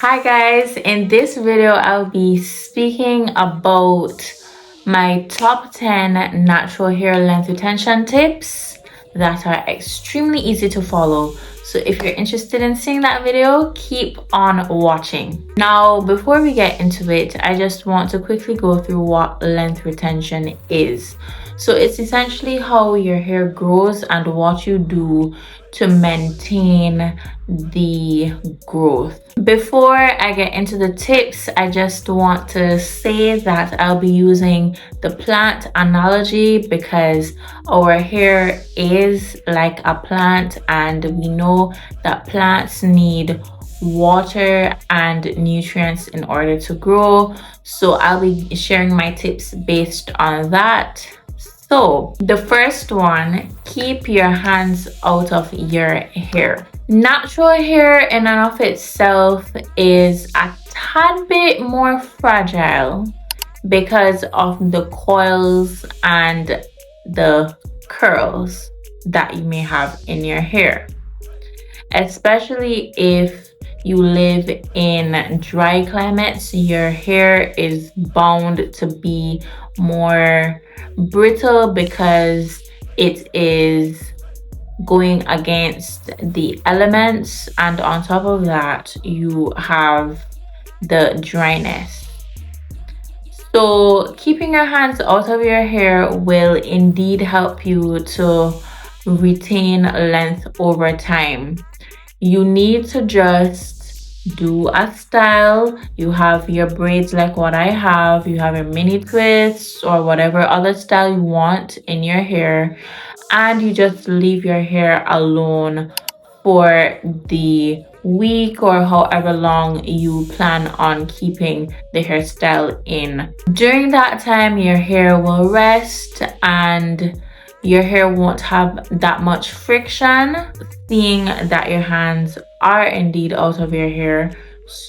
Hi guys, in this video I'll be speaking about my top 10 natural hair length retention tips that are extremely easy to follow. So if you're interested in seeing that video, keep on watching. Now, before we get into it, I just want to quickly go through what length retention is. So it's essentially how your hair grows and what you do to maintain the growth. Before I get into the tips, I just want to say that I'll be using the plant analogy because our hair is like a plant and we know that plants need water and nutrients in order to grow. So I'll be sharing my tips based on that. So the first one, keep your hands out of your hair. Natural hair in and of itself is a tad bit more fragile because of the coils and the curls that you may have in your hair, especially if you live in dry climates. Your hair is bound to be more brittle because it is going against the elements, and on top of that you have the dryness. So keeping your hands out of your hair will indeed help you to retain length over time. You need to just do a style. You have your braids like what I have, you have your mini twists or whatever other style you want in your hair, and you just leave your hair alone for the week or however long you plan on keeping the hairstyle in. During that time, your hair will rest and your hair won't have that much friction, seeing that your hands are indeed out of your hair.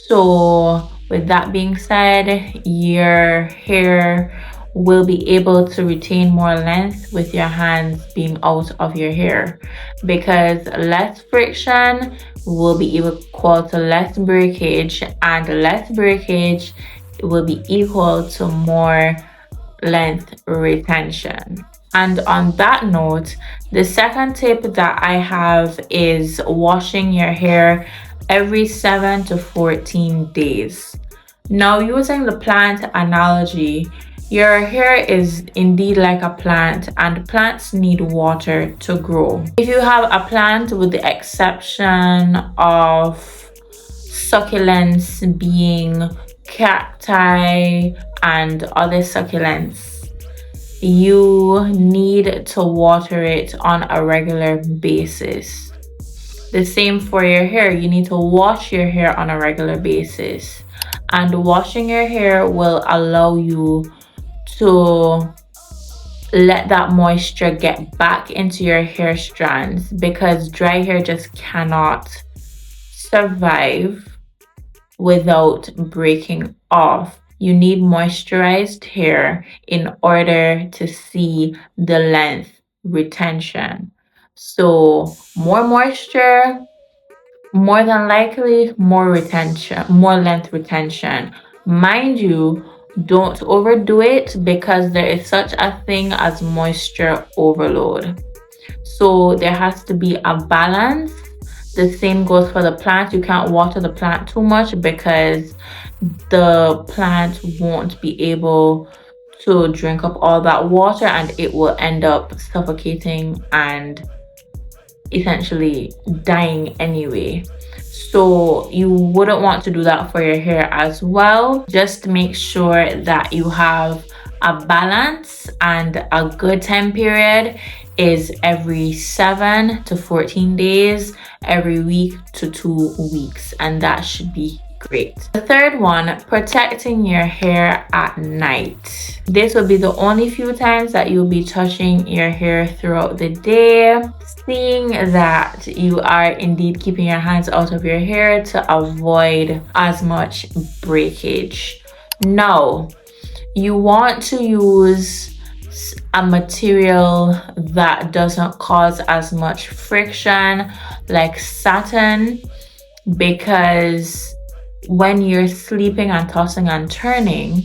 So with that being said, your hair will be able to retain more length with your hands being out of your hair, because less friction will be equal to less breakage, and less breakage will be equal to more length retention. And on that note, the second tip that I have is washing your hair every 7 to 14 days. Now, using the plant analogy, your hair is indeed like a plant and plants need water to grow. If you have a plant, with the exception of succulents being cacti and other succulents, you need to water it on a regular basis. The same for your hair. You need to wash your hair on a regular basis, and washing your hair will allow you to let that moisture get back into your hair strands, because dry hair just cannot survive without breaking off. You need moisturized hair in order to see the length retention. So more moisture, more than likely more retention, more length retention. Mind you, don't overdo it, because there is such a thing as moisture overload. So there has to be a balance. The same goes for the plant. You can't water the plant too much, because the plant won't be able to drink up all that water and it will end up suffocating and essentially dying anyway. So you wouldn't want to do that for your hair as well. Just make sure that you have a balance, and a good time period is every 7 to 14 days, every week to 2 weeks, and that should be great. The third one, protecting your hair at night. This will be the only few times that you'll be touching your hair throughout the day. Seeing that you are indeed keeping your hands out of your hair to avoid as much breakage. Now, you want to use a material that doesn't cause as much friction, like satin, because when you're sleeping and tossing and turning,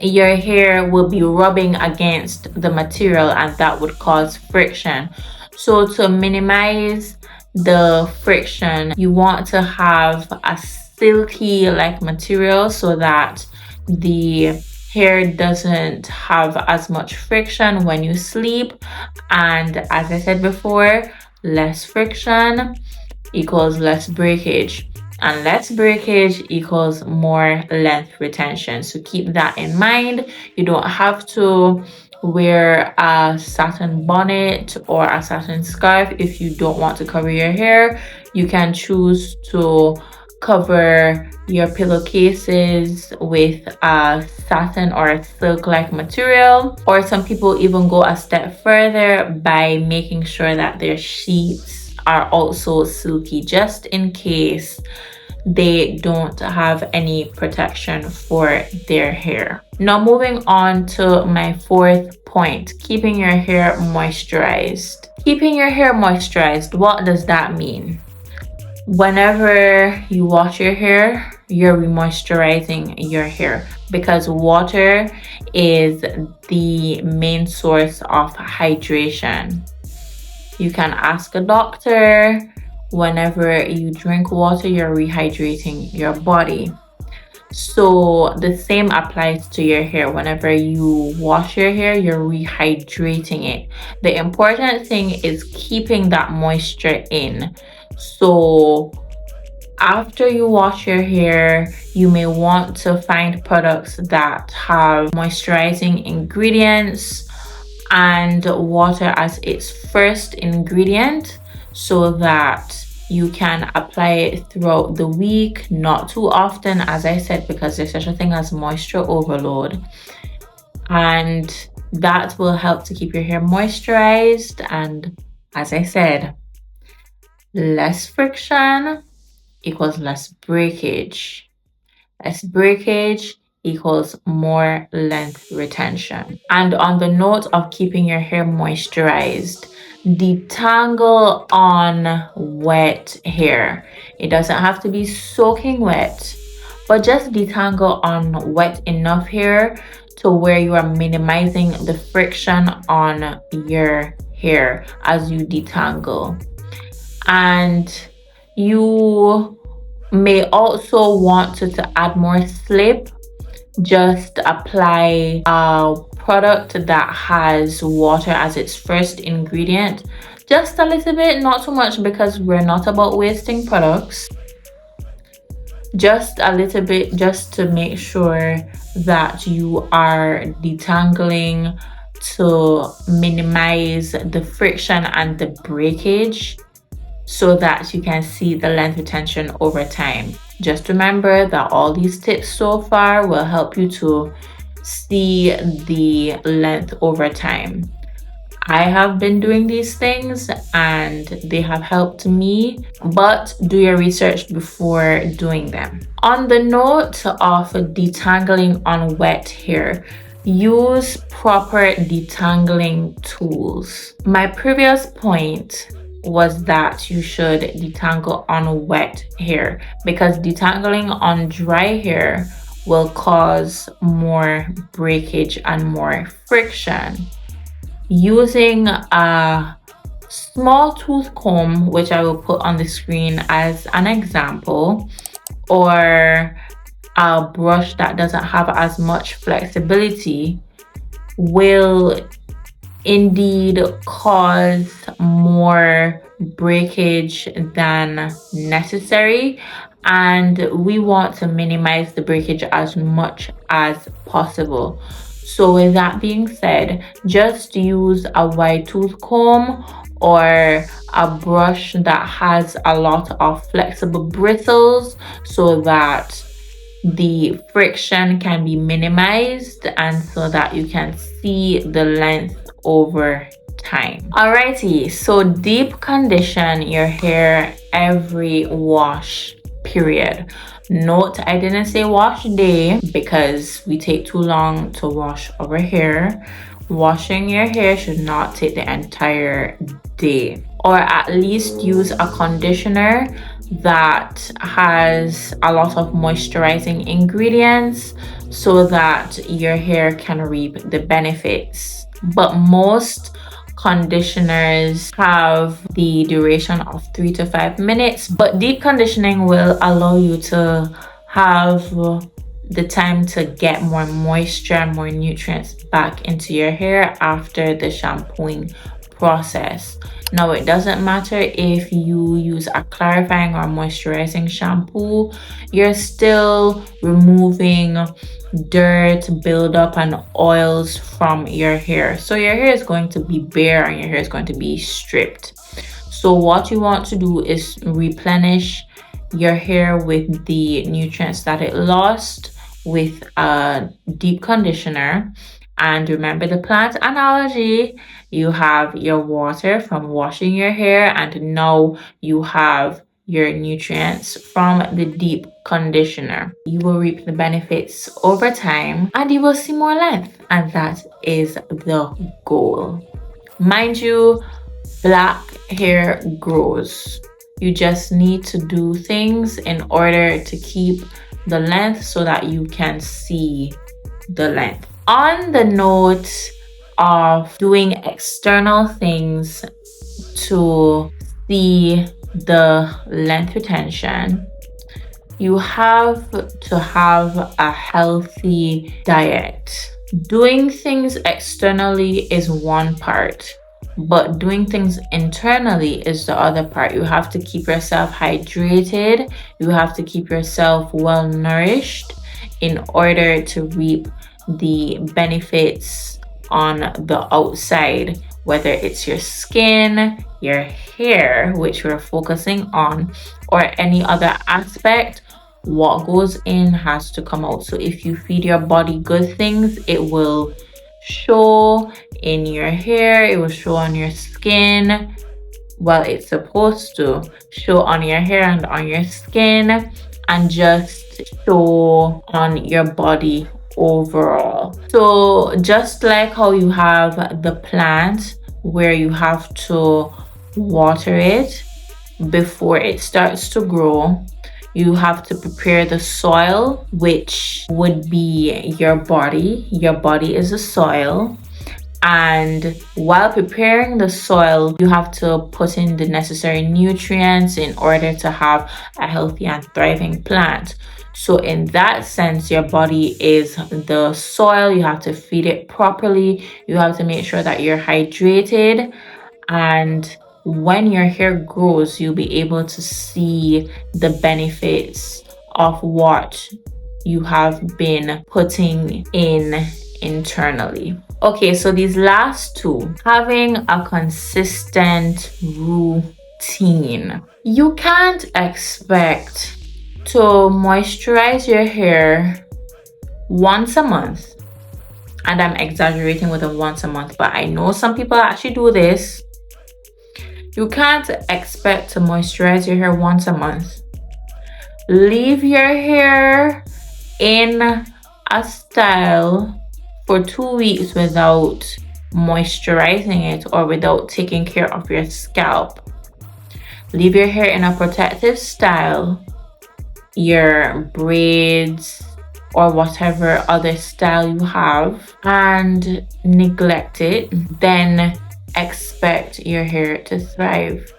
your hair will be rubbing against the material and that would cause friction. So to minimize the friction, you want to have a silky like material so that the hair doesn't have as much friction when you sleep. And as I said before, less friction equals less breakage, and less breakage equals more length retention. So keep that in mind. You don't have to wear a satin bonnet or a satin scarf if you don't want to cover your hair. You can choose to cover your pillowcases with a satin or a silk like material, or some people even go a step further by making sure that their sheets are also silky, just in case they don't have any protection for their hair. Now moving on to my fourth point, keeping your hair moisturized. Keeping your hair moisturized, what does that mean? Whenever you wash your hair, you're remoisturizing your hair, because water is the main source of hydration. You can ask a doctor, whenever you drink water, you're rehydrating your body. So the same applies to your hair. Whenever you wash your hair, you're rehydrating it. The important thing is keeping that moisture in. So after you wash your hair, you may want to find products that have moisturizing ingredients and water as its first ingredient, so that you can apply it throughout the week, not too often, as I said, because there's such a thing as moisture overload. And that will help to keep your hair moisturized. And as I said, less friction equals less breakage. Less breakage equals more length retention. And on the note of keeping your hair moisturized, detangle on wet hair. It doesn't have to be soaking wet, but just detangle on wet enough hair to where you are minimizing the friction on your hair as you detangle. And you may also want to add more slip. Just apply a product that has water as its first ingredient, just a little bit, not too much, because we're not about wasting products. Just a little bit, just to make sure that you are detangling, to minimize the friction and the breakage, so that you can see the length retention over time. Just remember that all these tips so far will help you to see the length over time. I have been doing these things and they have helped me, but do your research before doing them. On the note of detangling on wet hair, use proper detangling tools. My previous point was that you should detangle on wet hair, because detangling on dry hair will cause more breakage and more friction. Using a small tooth comb, which I will put on the screen as an example, or a brush that doesn't have as much flexibility, will indeed cause more breakage than necessary, and we want to minimize the breakage as much as possible. So with that being said, just use a wide tooth comb or a brush that has a lot of flexible bristles, so that the friction can be minimized and so that you can see the length over time. Alrighty, so deep condition your hair every wash period. Note, I didn't say wash day, because we take too long to wash our hair. Washing your hair should not take the entire day. Or at least use a conditioner that has a lot of moisturizing ingredients so that your hair can reap the benefits. But most conditioners have the duration of 3 to 5 minutes, but deep conditioning will allow you to have the time to get more moisture and more nutrients back into your hair after the shampooing process. Now, it doesn't matter if you use a clarifying or moisturizing shampoo, you're still removing dirt, buildup, and oils from your hair. So your hair is going to be bare and your hair is going to be stripped. So what you want to do is replenish your hair with the nutrients that it lost with a deep conditioner. And remember the plant analogy. You have your water from washing your hair, and now you have your nutrients from the deep conditioner. You will reap the benefits over time and you will see more length, and that is the goal. Mind you, black hair grows. You just need to do things in order to keep the length so that you can see the length. On the note of doing external things to see the length retention, you have to have a healthy diet. Doing things externally is one part, but doing things internally is the other part. You have to keep yourself hydrated. You have to keep yourself well nourished in order to reap the benefits on the outside, whether it's your skin, your hair, which we're focusing on, or any other aspect. What goes in has to come out. So if you feed your body good things, it will show in your hair, it will show on your skin. Well, it's supposed to show on your hair and on your skin, and just show on your body overall. So just like how you have the plant where you have to water it before it starts to grow, you have to prepare the soil, which would be your body. Your body is a soil. And while preparing the soil, you have to put in the necessary nutrients in order to have a healthy and thriving plant. So in that sense, your body is the soil. You have to feed it properly. You have to make sure that you're hydrated. And when your hair grows, you'll be able to see the benefits of what you have been putting in internally. Okay, so these last two, having a consistent routine. You can't expect to moisturize your hair once a month, and I'm exaggerating with a once a month, but I know some people actually do this. You can't expect to moisturize your hair once a month. Leave your hair in a style for 2 weeks without moisturizing it or without taking care of your scalp. Leave your hair in a protective style, your braids or whatever other style you have, and neglect it. Then expect your hair to thrive.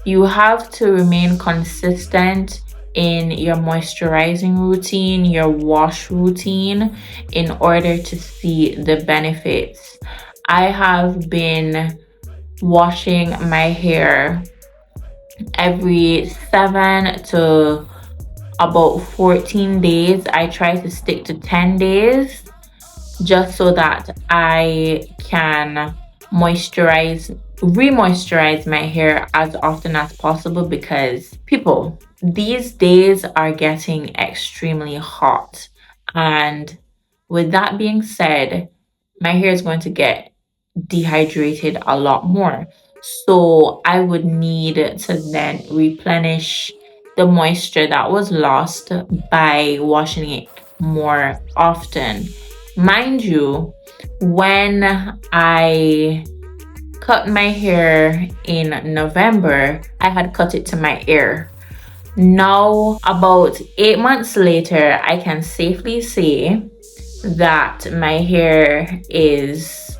You have to remain consistent in your moisturizing routine, your wash routine, in order to see the benefits. I have been washing my hair every 7 to about 14 days. I try to stick to 10 days just so that I can re-moisturize my hair as often as possible, because people, these days are getting extremely hot, and with that being said, my hair is going to get dehydrated a lot more. So I would need to then replenish the moisture that was lost by washing it more often. Mind you, when I cut my hair in November, I had cut it to my ear. Now, about 8 months later, I can safely say that my hair is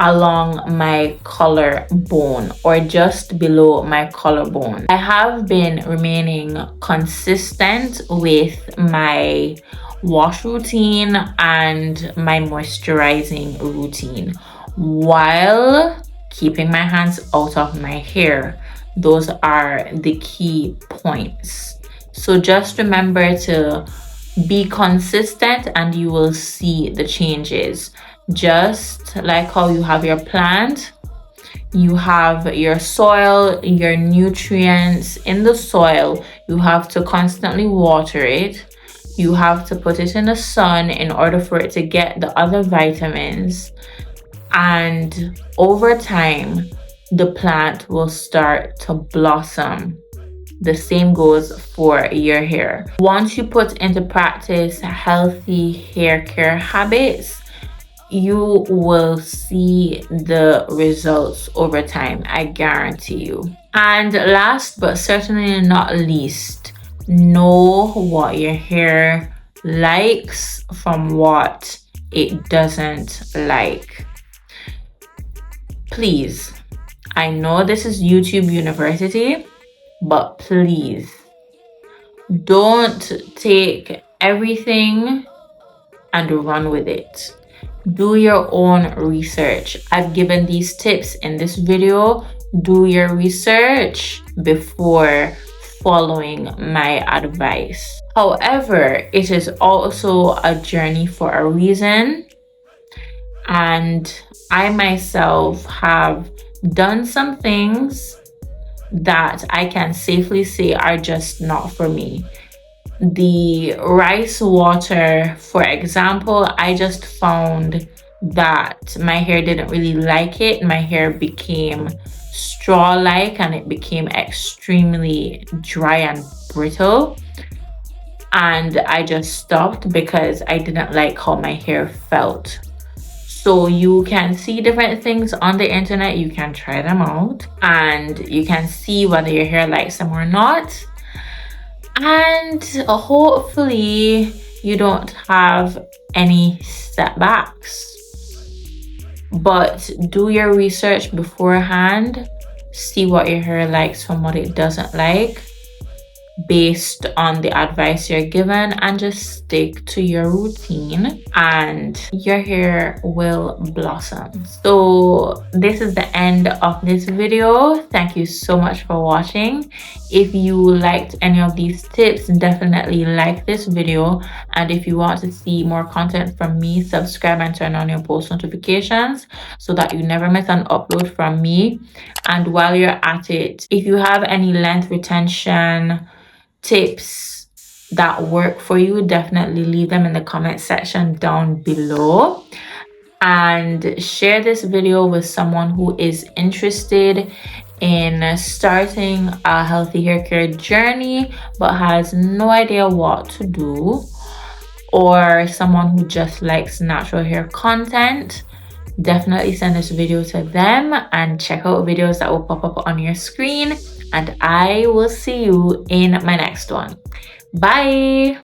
along my collarbone or just below my collarbone. I have been remaining consistent with my wash routine and my moisturizing routine while keeping my hands out of my hair. Those are the key points. So just remember to be consistent and you will see the changes. Just like how you have your plant, you have your soil, your nutrients in the soil. You have to constantly water it. You have to put it in the sun in order for it to get the other vitamins. And over time, the plant will start to blossom. The same goes for your hair. Once you put into practice healthy hair care habits, you will see the results over time, I guarantee you. And last but certainly not least, know what your hair likes from what it doesn't like. Please, I know this is YouTube University, but please don't take everything and run with it. Do your own research. I've given these tips in this video. Do your research before following my advice. However, it is also a journey for a reason. And I myself have done some things that I can safely say are just not for me. The rice water, for example, I just found that my hair didn't really like it. My hair became straw-like and it became extremely dry and brittle. And I just stopped because I didn't like how my hair felt. So you can see different things on the internet. You can try them out and you can see whether your hair likes them or not. And hopefully you don't have any setbacks. But do your research beforehand. See what your hair likes from what it doesn't like, based on the advice you're given, and just stick to your routine and your hair will blossom. So this is the end of this video. Thank you so much for watching. If you liked any of these tips, definitely like this video, and if you want to see more content from me, subscribe and turn on your post notifications so that you never miss an upload from me. And while you're at it, if you have any length retention tips that work for you, definitely leave them in the comment section down below, and share this video with someone who is interested in starting a healthy hair care journey but has no idea what to do, or someone who just likes natural hair content. Definitely send this video to them and check out videos that will pop up on your screen, and I will see you in my next one. Bye.